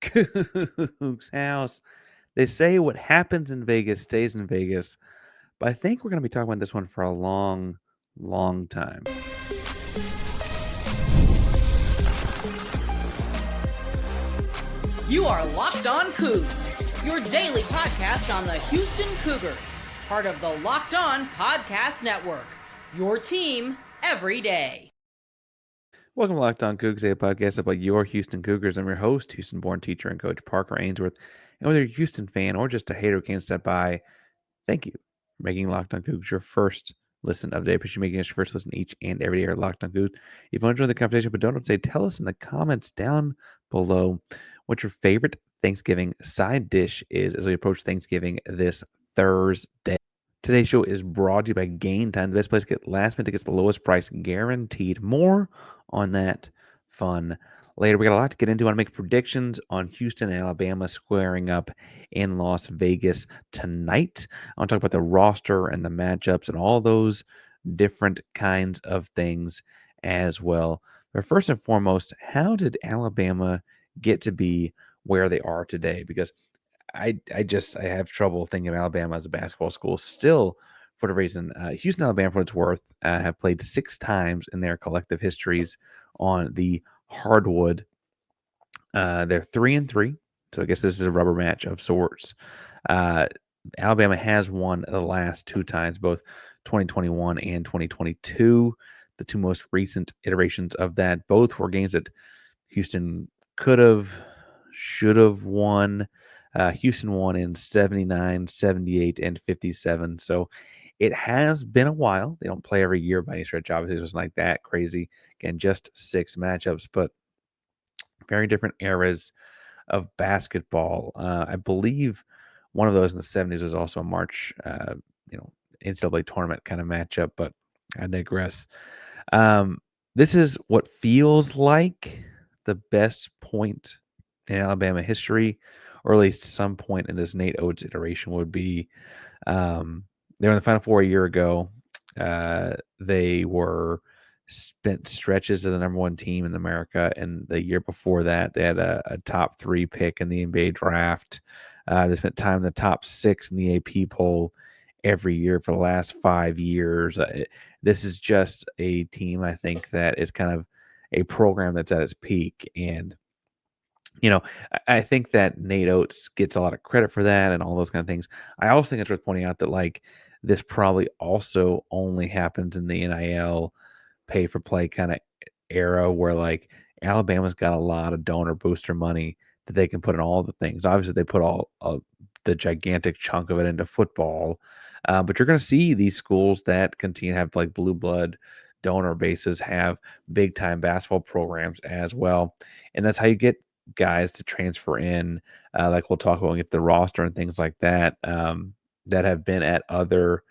Coogs House. They say what happens in Vegas stays in Vegas, but I think we're going to be talking about this one for a long, long time. You are Locked On Cougs, your daily podcast on the Houston Cougars, part of the Locked On Podcast Network, your team every day. Welcome to Locked On Cougs, a podcast about your Houston Cougars. I'm your host, Houston-born teacher and coach Parker Ainsworth. And whether you're a Houston fan or just a hater who can't step by, thank you for making Locked On Cougs your first listen of the day. Appreciate you making us your first listen each and every day at Locked On Cougs. If you want to join the conversation, but don't say, tell us in the comments down below what your favorite Thanksgiving side dish is as we approach Thanksgiving this Thursday. Today's show is brought to you by Game Time, the best place to get last minute tickets, the lowest price guaranteed. More on that fun later. We got a lot to get into. I want to make predictions on Houston and Alabama squaring up in Las Vegas tonight. I want to talk about the roster and the matchups and all those different kinds of things as well. But first and foremost, how did Alabama get to be where they are today? Because I have trouble thinking of Alabama as a basketball school still, for the reason Houston, Alabama, for its worth, have played 6 times in their collective histories on the hardwood. They're 3-3, so I guess this is a rubber match of sorts. Alabama has won the last 2 times, both 2021 and 2022. The 2 most recent iterations of that, both were games that Houston could have, should have won. Houston won in 79, 78, and 57. So it has been a while. They don't play every year by any stretch. Obviously, it wasn't like that crazy. Again, just 6 matchups, but very different eras of basketball. I believe one of those in the 70s was also a March, NCAA tournament kind of matchup, but I digress. This is what feels like the best point in Alabama history, or at least some point in this Nate Oates iteration would be. They were in the Final Four a year ago. They were spent stretches as the number 1 team in America, and the year before that, they had a top 3 pick in the NBA draft. They spent time in the top 6 in the AP poll every year for the last 5 years. This is just a team, I think, that is kind of a program that's at its peak. And I think that Nate Oates gets a lot of credit for that and all those kind of things. I also think it's worth pointing out that this probably also only happens in the NIL pay for play kind of era where Alabama's got a lot of donor booster money that they can put in all the things. Obviously, they put all the gigantic chunk of it into football, but you're going to see these schools that continue to have blue blood donor bases have big time basketball programs as well, and that's how you get guys to transfer in, like we'll talk about when we get the roster and things like that, that have been at other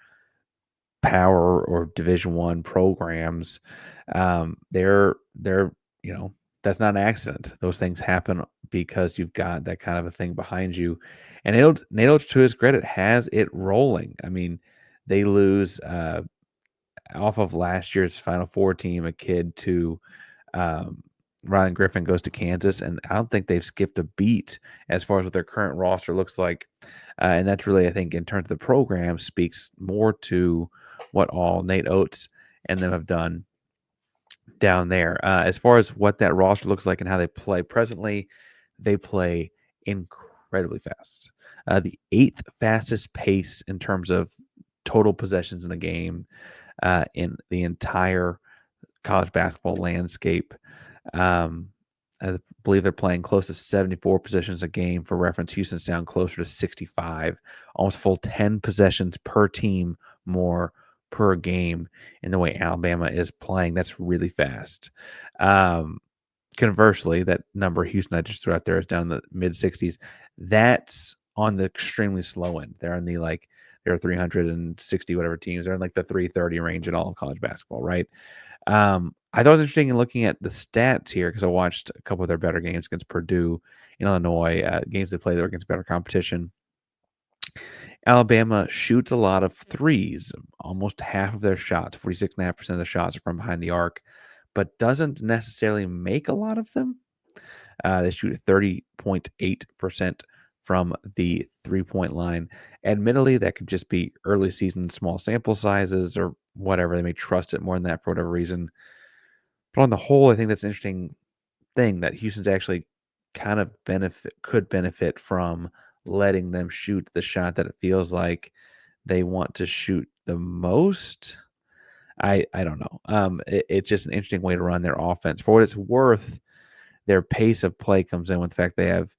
power or Division I programs. They're that's not an accident. Those things happen because you've got that kind of a thing behind you. And Nate Oates, to his credit, has it rolling. I mean, they lose off of last year's Final Four team, a kid to Ryan Griffin goes to Kansas, and I don't think they've skipped a beat as far as what their current roster looks like. And that's really, I think, in terms of the program, speaks more to what all Nate Oates and them have done down there. As far as what that roster looks like and how they play presently, they play incredibly fast. The 8th fastest pace in terms of total possessions in the game in the entire college basketball landscape. I believe they're playing close to 74 possessions a game. For reference, Houston's down closer to 65, almost full 10 possessions per team more per game in the way Alabama is playing. That's really fast. Conversely, that number Houston I just threw out there is down in the mid 60s. That's on the extremely slow end. They're in the there are 360 whatever teams. They're in the 330 range in all of college basketball, right? I thought it was interesting in looking at the stats here because I watched a couple of their better games against Purdue, Illinois, games they played against better competition. Alabama shoots a lot of threes. Almost half of their shots, 46.5% of the shots are from behind the arc, but doesn't necessarily make a lot of them. They shoot 30.8% from the 3-point line. Admittedly, that could just be early season small sample sizes or whatever. They may trust it more than that for whatever reason. But on the whole, I think that's an interesting thing that Houston's actually kind of could benefit from letting them shoot the shot that it feels like they want to shoot the most. I don't know. It's just an interesting way to run their offense. For what it's worth, their pace of play comes in with the fact they have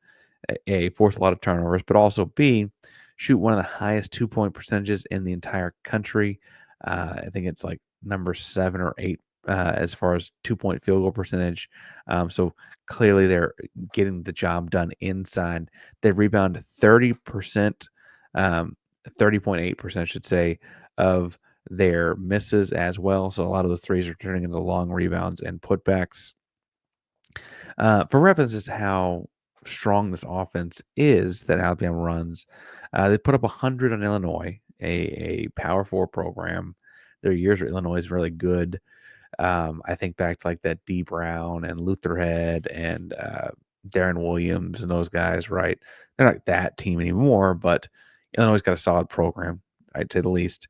force a lot of turnovers, but also B, shoot one of the highest 2-point percentages in the entire country. I think it's like number 7 or 8 as far as 2-point field goal percentage. So clearly they're getting the job done inside. They rebound 30%, 30.8%, I should say, of their misses as well. So a lot of those threes are turning into long rebounds and putbacks. For reference, is how strong this offense is that Alabama runs. They put up 100 on Illinois, a Power Four program. Their years at Illinois is really good. I think back to like that D Brown and Luther Head and Darren Williams and those guys. Right, they're not that team anymore, but Illinois got a solid program, I'd say the least.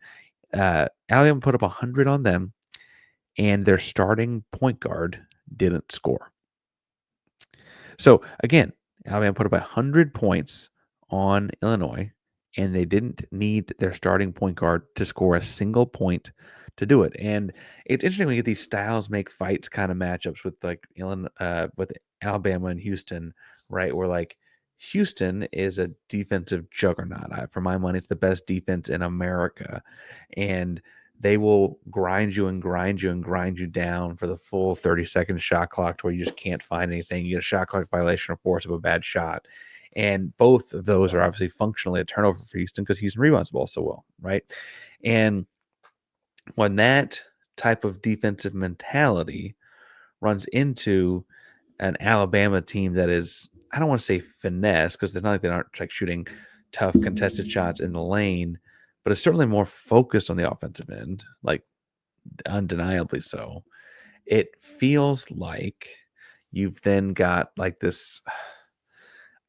Alabama put up 100 on them, and their starting point guard didn't score. So again, Alabama put up 100 points on Illinois, and they didn't need their starting point guard to score a single point to do it. And it's interesting when you get these styles make fights kind of matchups with like with Alabama and Houston, right? Where like Houston is a defensive juggernaut. For my money, it's the best defense in America, and they will grind you and grind you and grind you down for the full 30-second shot clock to where you just can't find anything. You get a shot clock violation or force of a bad shot. And both of those are obviously functionally a turnover for Houston because Houston rebounds the ball so well, right? And when that type of defensive mentality runs into an Alabama team that is, I don't want to say finesse because they're not like they aren't like shooting tough contested shots in the lane, but it's certainly more focused on the offensive end, like undeniably so. It feels like you've then got like this.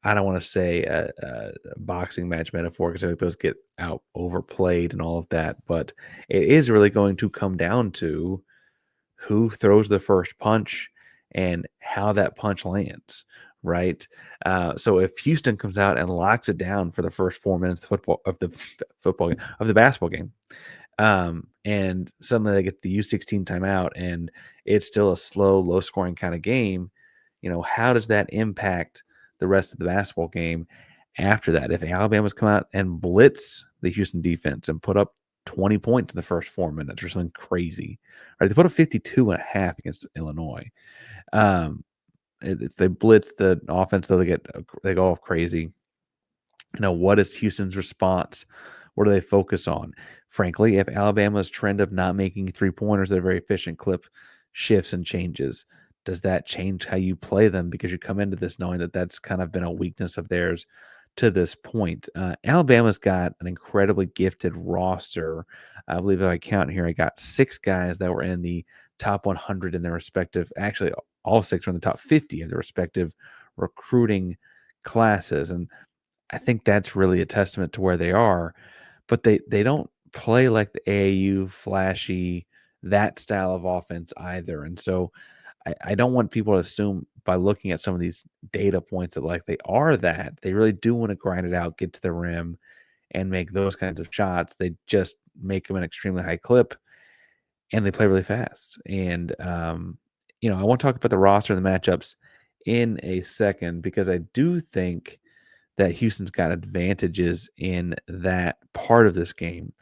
I don't want to say a boxing match metaphor because I think those get out overplayed and all of that, but it is really going to come down to who throws the first punch and how that punch lands, right? So if Houston comes out and locks it down for the first 4 minutes of the football game, of the basketball game, and suddenly they get the U16 timeout and it's still a slow, low scoring kind of game, how does that impact the rest of the basketball game after that? If Alabama's come out and blitz the Houston defense and put up 20 points in the first 4 minutes or something crazy, right? They put up 52 and a half against Illinois. If they blitz the offense, though, they go off crazy. What is Houston's response? What do they focus on? Frankly, if Alabama's trend of not making 3-pointers at a very efficient clip shifts and changes, does that change how you play them? Because you come into this knowing that that's kind of been a weakness of theirs to this point. Alabama's got an incredibly gifted roster. I believe if I count here, I got 6 guys that were in the top 100 in their respective, actually all 6 are in the top 50 of their respective recruiting classes. And I think that's really a testament to where they are, but they don't play like the AAU flashy, that style of offense either. And so I don't want people to assume by looking at some of these data points that like they are that. They really do want to grind it out, get to the rim, and make those kinds of shots. They just make them an extremely high clip and they play really fast. And I want to talk about the roster and the matchups in a second because I do think that Houston's got advantages in that part of this game.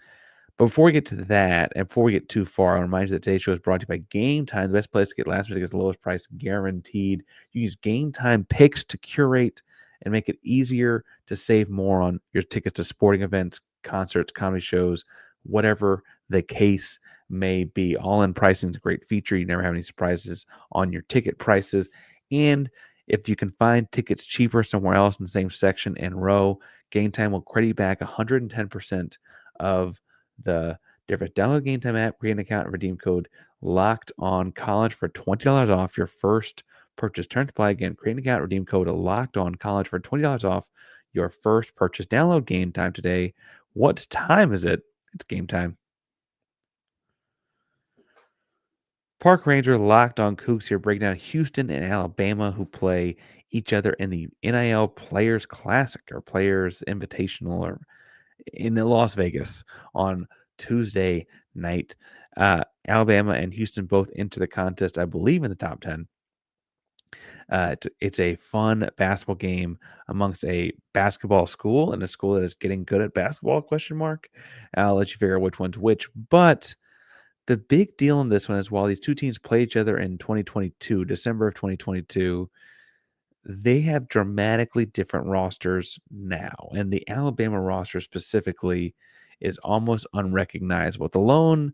But before we get to that, and before we get too far, I want to remind you that today's show is brought to you by Game Time, the best place to get last minute tickets, the lowest price guaranteed. You use Game Time picks to curate and make it easier to save more on your tickets to sporting events, concerts, comedy shows, whatever the case may be. All-in pricing is a great feature. You never have any surprises on your ticket prices. And if you can find tickets cheaper somewhere else in the same section and row, Game Time will credit you back 110% of the difference. Download the Game Time app, create an account, and redeem code Locked On College for $20 off your first purchase. Turn to play again. Create an account, redeem code Locked On College for $20 off your first purchase. Download Game Time today. What time is it? It's game time. Parker Ainsworth, Locked On Coogs here, breaking down Houston and Alabama, who play each other in the NIL Players Classic or Players Invitational or in Las Vegas on Tuesday night. Alabama and Houston both enter the contest, I believe, in the top 10. It's a fun basketball game amongst a basketball school and a school that is getting good at basketball, question mark. I'll let you figure out which one's which. But the big deal in this one is while these two teams play each other in 2022, December of 2022, they have dramatically different rosters now. And the Alabama roster specifically is almost unrecognizable. The lone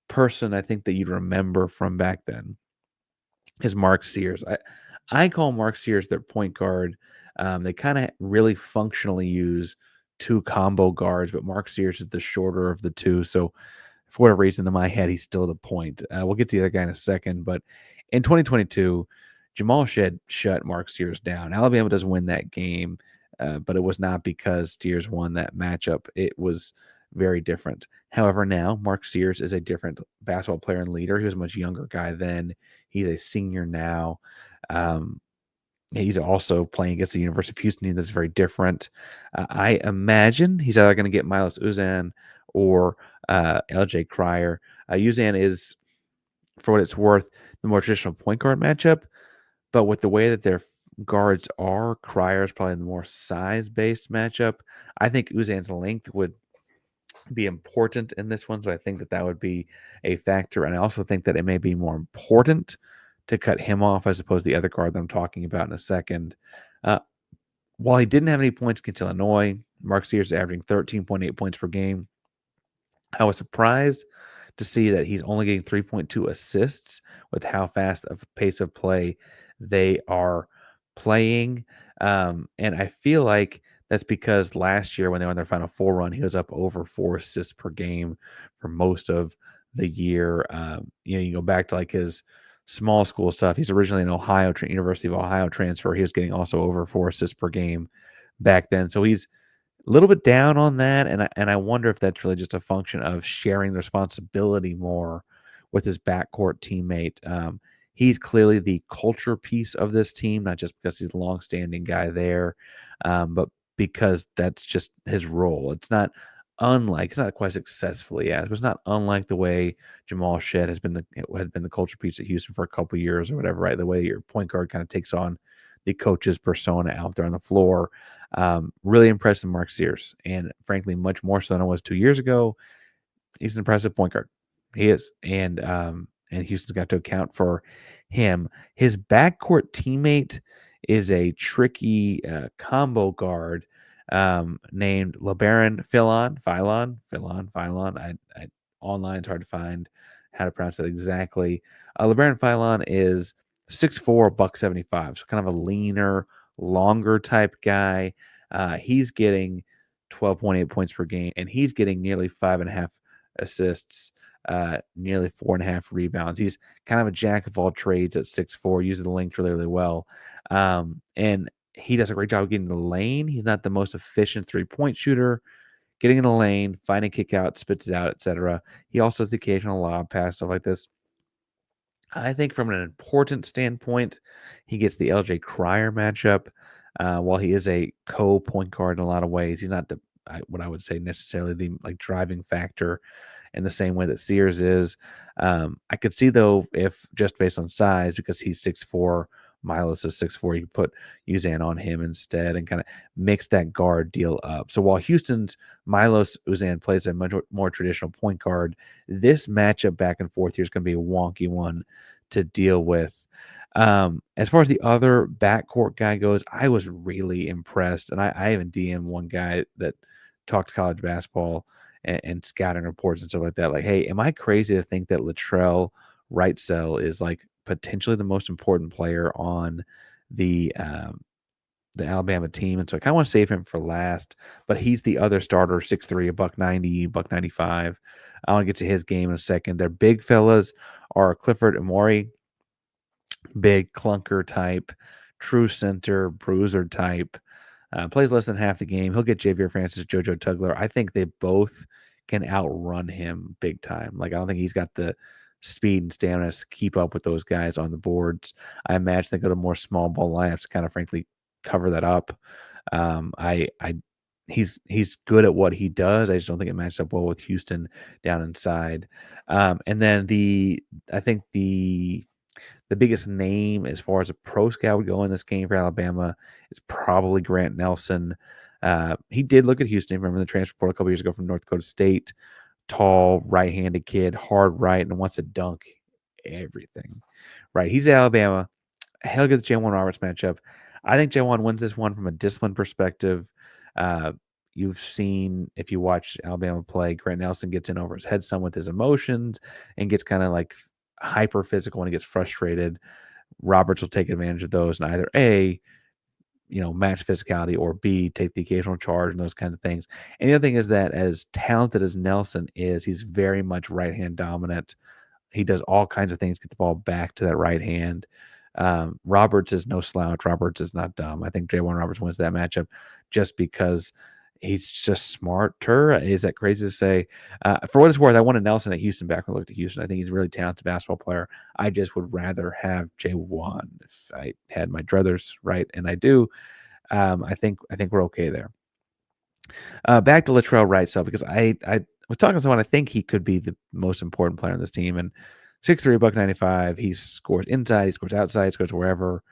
person I think that you'd remember from back then is Mark Sears. I call Mark Sears their point guard. They kind of really functionally use two combo guards, but Mark Sears is the shorter of the two. So for whatever reason, in my head, he's still the point. We'll get to the other guy in a second, but in 2022, Jamal Shed shut Mark Sears down. Alabama does win that game, but it was not because Sears won that matchup. It was very different. However, now Mark Sears is a different basketball player and leader. He was a much younger guy then. He's a senior now. He's also playing against the University of Houston that's very different. I imagine he's either going to get Milos Uzan or LJ Cryer. Uzan is, for what it's worth, the more traditional point guard matchup. But with the way that their guards are, Cryer is probably the more size-based matchup. I think Uzan's length would be important in this one, so I think that would be a factor. And I also think that it may be more important to cut him off as opposed to the other guard that I'm talking about in a second. While he didn't have any points against Illinois, Mark Sears is averaging 13.8 points per game. I was surprised to see that he's only getting 3.2 assists with how fast of a pace of play they are playing. And I feel like that's because last year when they were on their Final Four run, he was up over 4 assists per game for most of the year. You go back to like his small school stuff. He's originally an University of Ohio transfer. He was getting also over 4 assists per game back then. So he's a little bit down on that, and I wonder if that's really just a function of sharing the responsibility more with his backcourt teammate. He's clearly the culture piece of this team, not just because he's a longstanding guy there, but because that's just his role. It's not quite successfully as, but it's not unlike the way Jamal Shed had been the culture piece at Houston for a couple of years or whatever, right? The way your point guard kind of takes on the coach's persona out there on the floor. Really impressed with Mark Sears, and frankly, much more so than I was 2 years ago. He's an impressive point guard. He is, and Houston's got to account for him. His backcourt teammate is a tricky combo guard named LeBaron Philon. I online it's hard to find how to pronounce that exactly. LeBaron Philon is 6'4", $175, so kind of a leaner, longer type guy. He's getting 12.8 points per game, and he's getting nearly 5.5 assists, nearly 4.5 rebounds. He's kind of a jack of all trades at 6'4", using the length really, really well. And he does a great job of getting in the lane. He's not the most efficient three-point shooter. Getting in the lane, finding kick out, spits it out, etc. He also has the occasional lob pass, stuff like this. I think from an important standpoint, he gets the LJ Cryer matchup. While he is a co-point guard in a lot of ways, he's not what I would say necessarily the driving factor in the same way that Sears is. I could see though if just based on size, because he's 6'4", Milos is 6'4", you could put Uzan on him instead and kind of mix that guard deal up. So while Houston's Milos Uzan plays a much more traditional point guard, this matchup back and forth here is going to be a wonky one to deal with. As far as the other backcourt guy goes, I was really impressed, and I even DM'd one guy that talked college basketball and scouting reports and stuff like that. Like, hey, am I crazy to think that Latrell Wrightsell is like potentially the most important player on the Alabama team? And so I kind of want to save him for last, but he's the other starter, 6'3", $190, $195. I want to get to his game in a second. Their big fellas are Clifford Amori, big clunker type, true center, bruiser type. Plays less than half the game. He'll get Javier Francis, JoJo Tugler. I think they both can outrun him big time. Like, I don't think he's got the speed and stamina to keep up with those guys on the boards. I imagine they go to more small ball lineups to kind of frankly cover that up. I he's good at what he does. I just don't think it matches up well with Houston down inside. And then I think the biggest name as far as a pro scout would go in this game for Alabama is probably Grant Nelson. He did look at Houston. Remember the transfer portal a couple years ago from North Dakota State. Tall, right-handed kid, hard right, and wants to dunk everything. Right, he's Alabama. He'll get the J1 Roberts matchup. I think J1 wins this one from a discipline perspective. Uh, you've seen, if you watch Alabama play, Grant Nelson gets in over his head some with his emotions and gets kind of like hyper physical when he gets frustrated. Roberts will take advantage of those and either A, match physicality, or B, take the occasional charge and those kinds of things. And the other thing is that as talented as Nelson is, he's very much right hand dominant. He does all kinds of things, get the ball back to that right hand. Roberts is no slouch. Roberts is not dumb. I think J1 Roberts wins that matchup just because he's just smarter. Is that crazy to say? For what it's worth, I wanted Nelson at Houston back when I looked at Houston. I think he's a really talented basketball player. I just would rather have J1 if I had my druthers, right? And I do. I think we're okay there. Back to Latrell Wright, so because I was talking to someone, I think he could be the most important player on this team, and 6'3", $195. He scores inside, he scores outside, scores wherever.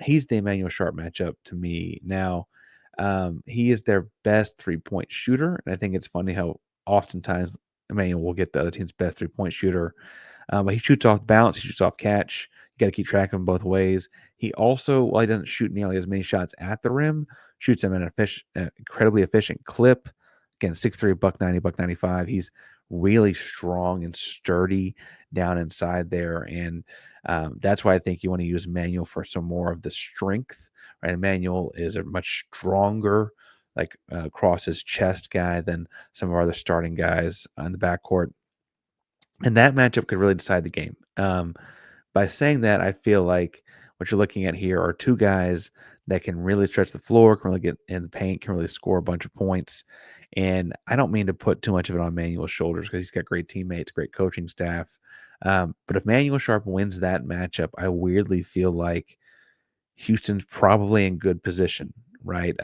He's the Emanuel Sharp matchup to me. Now, he is their best 3-point shooter, and I think it's funny how oftentimes Emanuel will get the other team's best 3-point shooter. But he shoots off bounce, he shoots off catch. You got to keep track of him both ways. He also, while he doesn't shoot nearly as many shots at the rim, shoots them at an incredibly efficient clip. Again, 6'3", $190, $195. He's really strong and sturdy down inside there. And that's why I think you want to use Emanuel for some more of the strength. Right? Emanuel is a much stronger, like across his chest guy than some of our other starting guys on the backcourt. And that matchup could really decide the game. By saying that, I feel like what you're looking at here are two guys that can really stretch the floor, can really get in the paint, can really score a bunch of points. And I don't mean to put too much of it on Manuel's shoulders because he's got great teammates, great coaching staff. But if Manuel Sharp wins that matchup, I weirdly feel like Houston's probably in good position, right?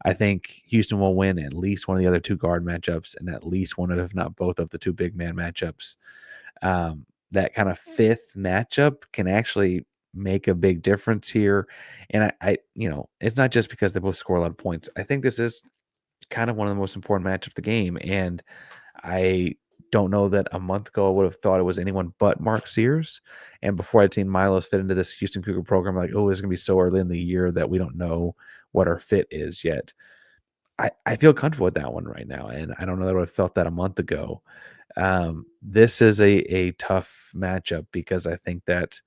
I think Houston will win at least one of the other two guard matchups and at least one of, if not both of the two big man matchups. That kind of fifth matchup can actually make a big difference here. And it's not just because they both score a lot of points. I think this is kind of one of the most important matchups of the game. And I don't know that a month ago I would have thought it was anyone but Mark Sears. And before I'd seen Milos fit into this Houston Cougar program, I'm like, oh, this is going to be so early in the year that we don't know what our fit is yet. I feel comfortable with that one right now. And I don't know that I would have felt that a month ago. This is a tough matchup because I think that,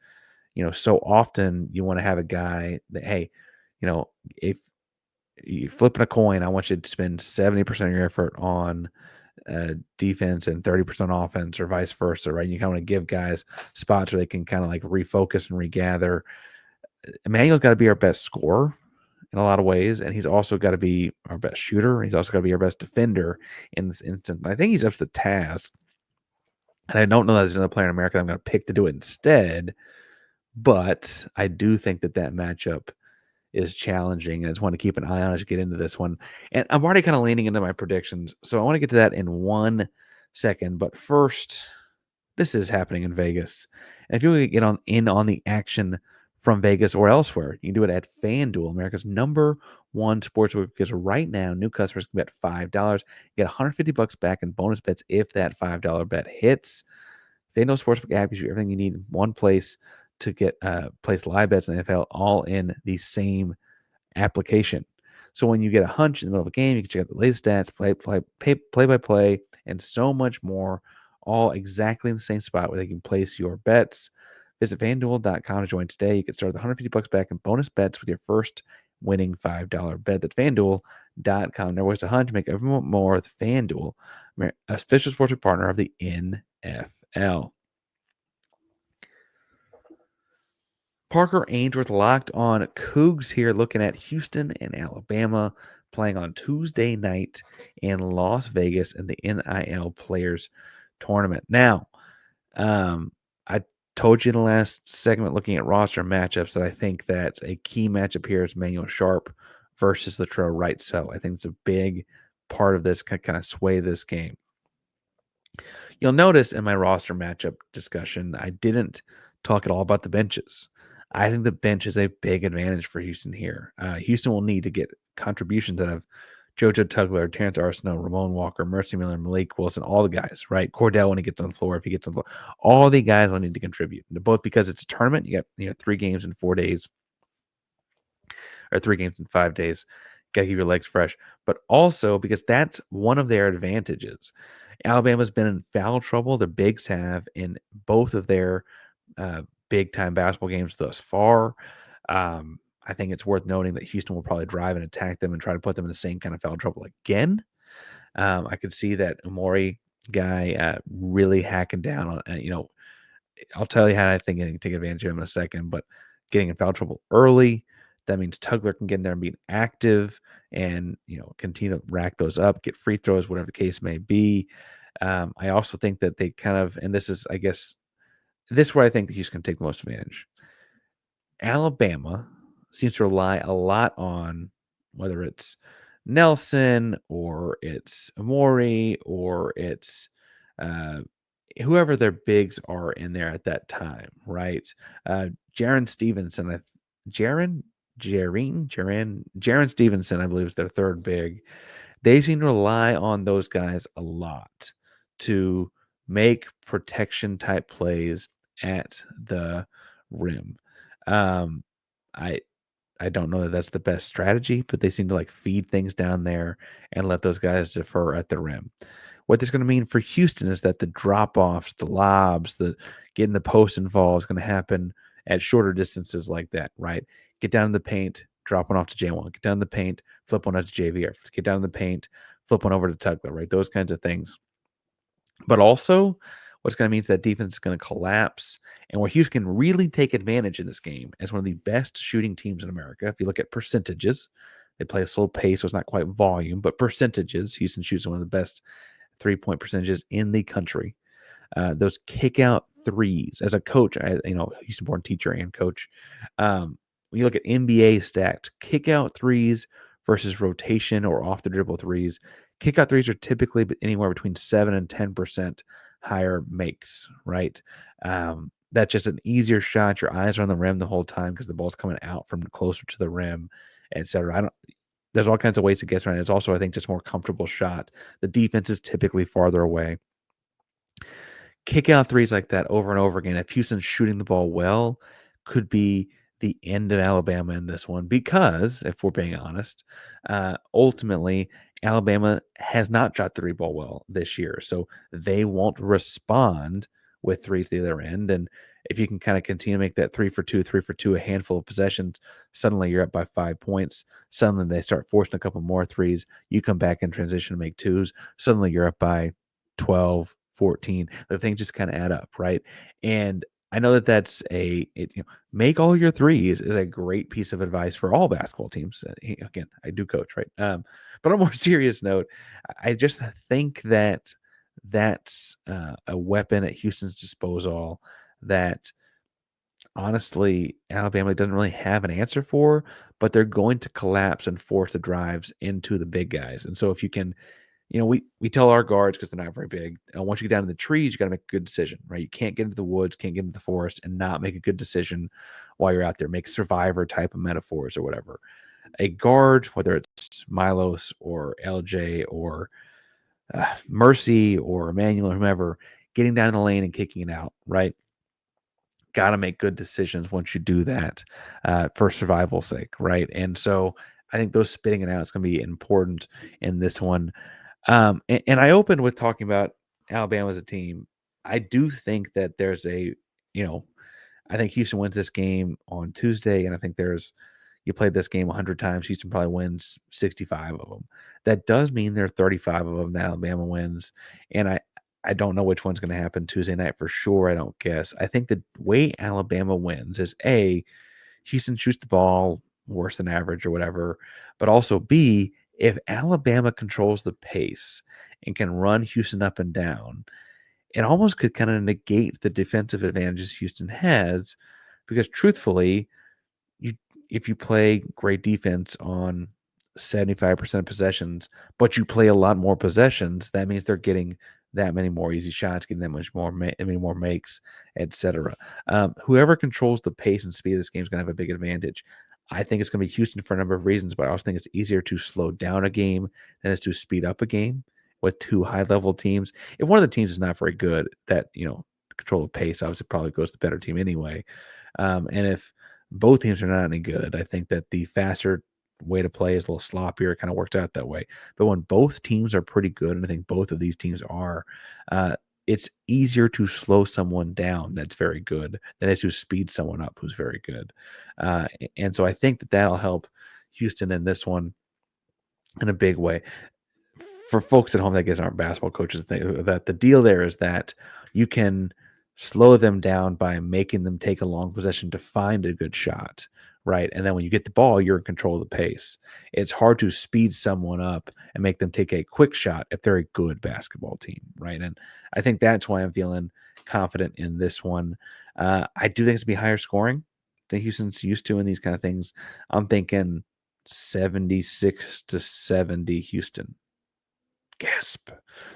so often you want to have a guy that, hey, if you're flipping a coin, I want you to spend 70% of your effort on defense and 30% offense or vice versa, right? You kind of want to give guys spots where they can kind of like refocus and regather. Emmanuel's got to be our best scorer in a lot of ways, and he's also got to be our best shooter. He's also got to be our best defender in this instance. I think he's up to the task. And I don't know that there's another player in America that I'm going to pick to do it instead, but I do think that matchup is challenging, and it's one to keep an eye on as you get into this one. And I'm already kind of leaning into my predictions, so I want to get to that in 1 second. But first, this is happening in Vegas. And if you want to get on the action from Vegas or elsewhere, you can do it at FanDuel, America's #1 sportsbook, because right now new customers can bet $5, get $150 back in bonus bets if that $5 bet hits. FanDuel Sportsbook app gives you everything you need in one place to get place live bets in the NFL all in the same application. So when you get a hunch in the middle of a game, you can check out the latest stats, play by play, and so much more, all exactly in the same spot where they can place your bets. Visit FanDuel.com to join today. You can start with $150 back in bonus bets with your first winning $5 bet. That's FanDuel.com. Never waste a hunch. Make everyone more with FanDuel, official sportsbook partner of the NFL. Parker Ainsworth locked on Coogs here, looking at Houston and Alabama playing on Tuesday night in Las Vegas in the NIL Players Tournament. Now, I told you in the last segment looking at roster matchups that I think that a key matchup here is Emanuel Sharp versus Latrell Wright. So I think it's a big part of this kind of sway this game. You'll notice in my roster matchup discussion, I didn't talk at all about the benches. I think the bench is a big advantage for Houston here. Houston will need to get contributions out of JoJo Tugler, Terrence Arsenault, Ramon Walker, Mercy Miller, Malik Wilson, all the guys, right? Cordell when he gets on the floor, if he gets on the floor, all the guys will need to contribute. Both because it's a tournament, you got 3 games in 4 days, or 3 games in 5 days. Got to keep your legs fresh, but also because that's one of their advantages. Alabama's been in foul trouble. The Bigs have in both of their big time basketball games thus far. I think it's worth noting that Houston will probably drive and attack them and try to put them in the same kind of foul trouble again. I could see that Umori guy really hacking down on, I'll tell you how I think I can take advantage of him in a second, but getting in foul trouble early, that means Tugler can get in there and be active and, continue to rack those up, get free throws, whatever the case may be. I also think that they kind of, and this is, I guess, this is where I think that Houston can take the most advantage. Alabama seems to rely a lot on whether it's Nelson or it's Amori or it's whoever their bigs are in there at that time, right? Jaron Stevenson, Jaron Stevenson, I believe is their third big. They seem to rely on those guys a lot to make protection type plays at the rim. I I don't know that that's the best strategy, but they seem to feed things down there and let those guys defer at the rim. What this is going to mean for Houston is that the drop offs, the lobs, the getting the post involved is going to happen at shorter distances like that, right? Get down in the paint, drop one off to J1, get down in the paint, flip one out to JVR, get down in the paint, flip one over to Tugler, right? Those kinds of things. But also, what's going to mean is that defense is going to collapse, and where Houston can really take advantage in this game as one of the best shooting teams in America. If you look at percentages, they play a slow pace, so it's not quite volume, but percentages. Houston shoots one of the best 3-point percentages in the country. Those kick out threes. As a coach, Houston-born teacher and coach. When you look at NBA stats, kick out threes versus rotation or off the dribble threes. Kick out threes are typically anywhere between 7 and 10% higher makes, right? That's just an easier shot. Your eyes are on the rim the whole time because the ball's coming out from closer to the rim, etc. There's all kinds of ways to guess around it. It's also, I think, just more comfortable shot. The defense is typically farther away. Kick out threes like that over and over again, if Houston's shooting the ball well, could be the end of Alabama in this one because, if we're being honest, ultimately, Alabama has not shot the 3 ball well this year. So they won't respond with threes the other end. And if you can kind of continue to make that 3 for 2, a handful of possessions, suddenly you're up by 5 points. Suddenly they start forcing a couple more threes. You come back in transition to make twos. Suddenly you're up by 12, 14. The things just kind of add up, right? And I know that that's make all your threes is a great piece of advice for all basketball teams. Again, I do coach, right? But on a more serious note, I just think that that's a weapon at Houston's disposal that honestly Alabama doesn't really have an answer for, but they're going to collapse and force the drives into the big guys. And so if you can we tell our guards because they're not very big. Once you get down in the trees, you got to make a good decision, right? You can't get into the woods, can't get into the forest, and not make a good decision while you're out there. Make survivor type of metaphors or whatever. A guard, whether it's Milos or LJ or Mercy or Emanuel or whomever, getting down in the lane and kicking it out, right? Got to make good decisions once you do that for survival's sake, right? And so I think those spitting it out is going to be important in this one. And I opened with talking about Alabama as a team. I do think that there's I think Houston wins this game on Tuesday, and I think you played this game 100 times, Houston probably wins 65 of them. That does mean there are 35 of them that Alabama wins, and I don't know which one's going to happen Tuesday night for sure. I don't guess. I think the way Alabama wins is Houston shoots the ball worse than average or whatever, but also B, if Alabama controls the pace and can run Houston up and down, it almost could kind of negate the defensive advantages Houston has because truthfully, you if you play great defense on 75% of possessions, but you play a lot more possessions, that means they're getting that many more easy shots, getting that much more, many more makes, etc. Whoever controls the pace and speed of this game is going to have a big advantage. I think it's going to be Houston for a number of reasons, but I also think it's easier to slow down a game than it is to speed up a game with two high-level teams. If one of the teams is not very good, that control of pace obviously probably goes to the better team anyway. And if both teams are not any good, I think that the faster way to play is a little sloppier. It kind of worked out that way. But when both teams are pretty good, and I think both of these teams are, uh, it's easier to slow someone down that's very good than it is to speed someone up who's very good. And so I think that that'll help Houston in this one in a big way. For folks at home that guess aren't basketball coaches, that the deal there is that you can slow them down by making them take a long possession to find a good shot, right? And then when you get the ball, you're in control of the pace. It's hard to speed someone up and make them take a quick shot if they're a good basketball team, right? And I think that's why I'm feeling confident in this one. I do think it's gonna be higher scoring than Houston's used to in these kind of things. I'm thinking 76-70 Houston. Gasp.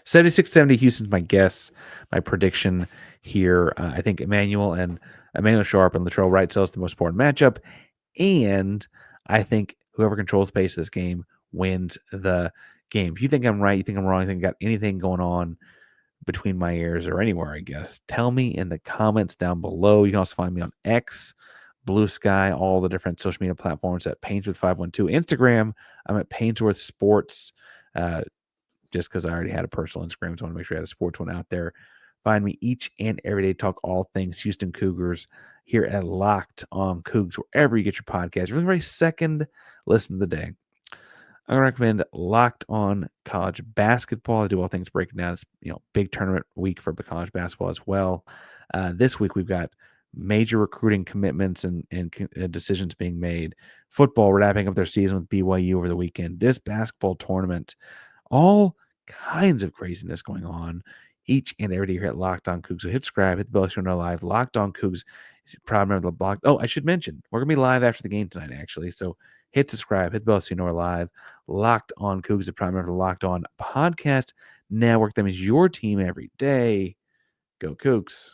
76-70 Houston's my guess, my prediction here. I think Emanuel Sharp and Latrell Wright sells the most important matchup. And I think whoever controls the pace of this game wins the game. If you think I'm right, you think I'm wrong, you think I got anything going on between my ears or anywhere, I guess, tell me in the comments down below. You can also find me on X, Blue Sky, all the different social media platforms at Painsworth512. Instagram, I'm at Painsworth Sports. Just because I already had a personal Instagram, so I want to make sure I had a sports one out there. Find me each and every day, talk all things Houston Cougars here at Locked on Cougs, wherever you get your podcast. Really, very second listen of the day. I'm going to recommend Locked on College Basketball. I do all things breaking down. It's big tournament week for college basketball as well. This week we've got major recruiting commitments and decisions being made. Football wrapping up their season with BYU over the weekend. This basketball tournament, all kinds of craziness going on each and every day here at Locked On Cougs. So hit subscribe, hit the bell so you know live. Locked On Cougs is a proud member of the block. Oh, I should mention, we're going to be live after the game tonight, actually. So hit subscribe, hit the bell so you know we're live. Locked On Cougs is a proud member of the Locked On Podcast Network. That means your team every day. Go Cougs.